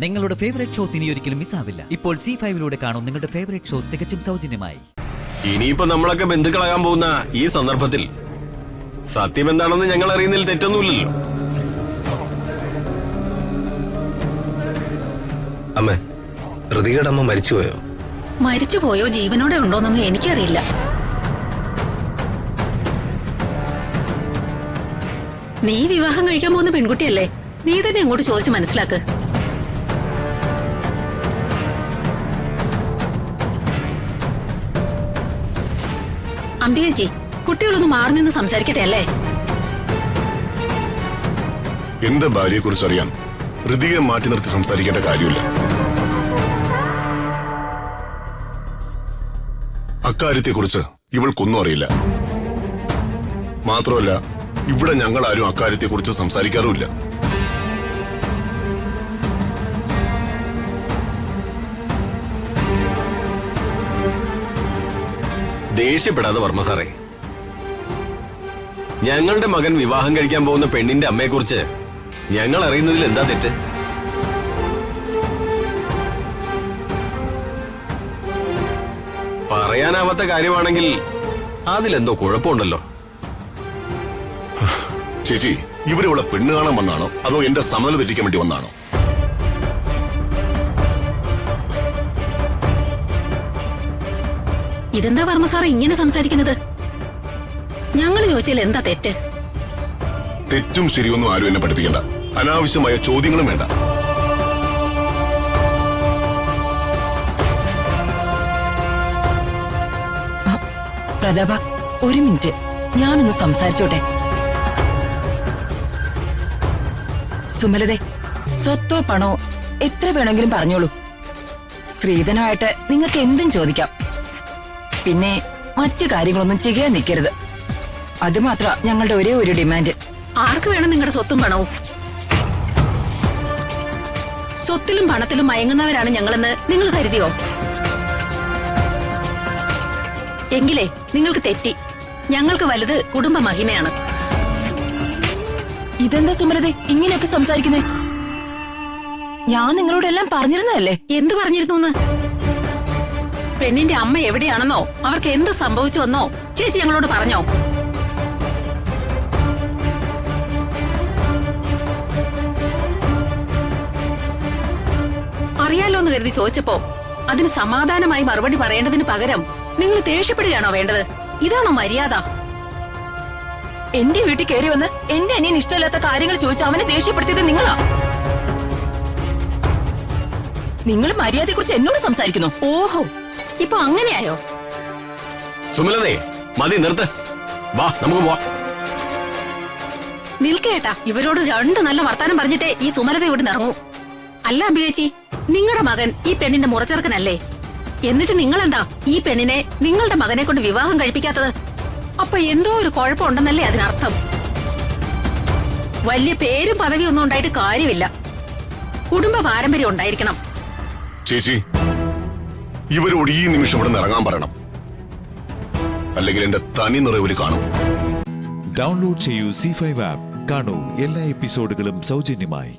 നിങ്ങളുടെ favourite shows ഇനി ഒരിക്കലും മിസ്സാവില്ല. ഇപ്പോൾ C5 കാണും നിങ്ങളുടെ ഫേവറേറ്റ് ഷോസ് തികച്ചും സൗജന്യമായി. ഇനിയിപ്പോ നമ്മളൊക്കെ ബന്ധുക്കളാകാൻ പോകുന്ന ഈ സന്ദർഭത്തിൽ സത്യം എന്താണെന്ന് ഞങ്ങൾ അറിയുന്നതിൽ തെറ്റൊന്നുമില്ലല്ലോ. അമ്മേ, ഋതികയുടെ അമ്മ മരിച്ചുപോയോ? മരിച്ചുപോയോ ജീവനോടെ ഉണ്ടോന്നൊന്നും എനിക്കറിയില്ല. നീ വിവാഹം കഴിക്കാൻ പോകുന്ന പെൺകുട്ടിയല്ലേ, നീ തന്നെ അങ്ങോട്ട് ചോദിച്ചു മനസ്സിലാക്ക്. അംബികജി, കുട്ടികളൊന്ന് മാറി നിന്ന് സംസാരിക്കട്ടെ അല്ലേ? എന്റെ ഭാര്യയെ കുറിച്ച് അറിയാൻ ഋതികയെ മാറ്റി നിർത്തി സംസാരിക്കേണ്ട കാര്യമില്ല. അക്കാര്യത്തെക്കുറിച്ച് ഇവൾക്കൊന്നും അറിയില്ല. മാത്രമല്ല, ഇവിടെ ഞങ്ങൾ ആരും അക്കാര്യത്തെക്കുറിച്ച് സംസാരിക്കാറുമില്ല. ദേഷ്യപ്പെടാതെ വർമ്മ സാറേ, ഞങ്ങളുടെ മകൻ വിവാഹം കഴിക്കാൻ പോകുന്ന പെണ്ണിന്റെ അമ്മയെക്കുറിച്ച് ഞങ്ങൾ അറിയുന്നതിൽ എന്താ തെറ്റ്? പറയാനാവാത്ത കാര്യമാണെങ്കിൽ അതിലെന്തോ കുഴപ്പമുണ്ടല്ലോ. ചേച്ചി, ഇവരിവിടെ പെണ്ണ് കാണാൻ വന്നാണോ അതോ എന്റെ സമനില തെറ്റിക്കാൻ വേണ്ടി വന്നാണോ? ഇതെന്താ വർമ്മ സാറ് ഇങ്ങനെ സംസാരിക്കുന്നത്? ഞങ്ങൾ ചോദിച്ചാൽ എന്താ തെറ്റ്? തെറ്റും ശരിയൊന്നും ആരും എന്നെ പഠിപ്പിക്കണ്ട. അനാവശ്യമായ ചോദ്യങ്ങളും വേണ്ട. പ്രതാപ, ഒരു മിനിറ്റ്, ഞാനൊന്ന് സംസാരിച്ചോട്ടെ. സുമലതേ, സ്വത്തോ പണോ എത്ര വേണമെങ്കിലും പറഞ്ഞോളൂ. സ്ത്രീധനമായിട്ട് നിങ്ങൾക്ക് എന്തും ചോദിക്കാം. പിന്നെ മറ്റു കാര്യങ്ങളൊന്നും ചെയ്യാൻ നിൽക്കരുത്. അത് മാത്ര ഞങ്ങളുടെ ഒരേ ഒരു ഡിമാൻഡ്. ആർക്ക് വേണം നിങ്ങളുടെ സ്വത്തും പണവും? സ്വത്തിലും പണത്തിലും മയങ്ങുന്നവരാണ് ഞങ്ങളെന്ന് നിങ്ങൾ കരുതിയോ? എങ്കിലേ നിങ്ങൾക്ക് തെറ്റി. ഞങ്ങൾക്ക് വലുത് കുടുംബ മഹിമയാണ്. ഇതെന്താ സുമലതേ ഇങ്ങനെയൊക്കെ സംസാരിക്കുന്നേ? ഞാൻ നിങ്ങളോടെല്ലാം പറഞ്ഞിരുന്നതല്ലേ. എന്ത് പറഞ്ഞിരുന്നു? പെണ്ണിന്റെ അമ്മ എവിടെയാണെന്നോ അവർക്ക് എന്ത് സംഭവിച്ചുവെന്നോ ചേച്ചി ഞങ്ങളോട് പറഞ്ഞോ? അറിയാലോ എന്ന് കരുതി ചോദിച്ചപ്പോ അതിന് സമാധാനമായി മറുപടി പറയേണ്ടതിന് പകരം നിങ്ങൾ ദേഷ്യപ്പെടുകയാണോ വേണ്ടത്? ഇതാണോ മര്യാദ? എന്റെ വീട്ടിൽ കയറി വന്ന് എന്റെ അനിയൻ ഇഷ്ടമില്ലാത്ത കാര്യങ്ങൾ ചോദിച്ച് അവനെ ദേഷ്യപ്പെടുത്തിയത് നിങ്ങളാ. നിങ്ങൾ മര്യാദയെ കുറിച്ച് എന്നോട് സംസാരിക്കുന്നു. ഓഹോ, ഇപ്പൊ അങ്ങനെയായോ? സുമലതേ, മതി, നിർത്ത്. വാ, നമുക്ക് പോവാ. നിൽക്കേട്ടാ, ഇവരോട് രണ്ട് നല്ല വർത്താനം പറഞ്ഞിട്ടേ ഈ സുമലത ഇവിടെ ഇറങ്ങൂ. അല്ല അംബികേച്ചി, നിങ്ങളുടെ മകൻ ഈ പെണ്ണിന്റെ മുറച്ചെറുക്കനല്ലേ? എന്നിട്ട് നിങ്ങളെന്താ ഈ പെണ്ണിനെ നിങ്ങളുടെ മകനെ കൊണ്ട് വിവാഹം കഴിപ്പിക്കാത്തത്? അപ്പൊ എന്തോ ഒരു കുഴപ്പമുണ്ടെന്നല്ലേ അതിനർത്ഥം? വലിയ പേരും പദവിയും ഒന്നും ഉണ്ടായിട്ട് കാര്യമില്ല. കുടുംബ പാരമ്പര്യം ഉണ്ടായിരിക്കണം. ചേച്ചി, ഇവരോട് ഈ നിമിഷം ഇവിടെ നിന്ന് ഇറങ്ങാൻ പറയണം. അല്ലെങ്കിൽ എന്റെ തനി നിറവര് കാണും. ഡൗൺലോഡ് ചെയ്യൂ C5 ആപ്പ്. കാണൂ എല്ലാ എപ്പിസോഡുകളും സൗജന്യമായി.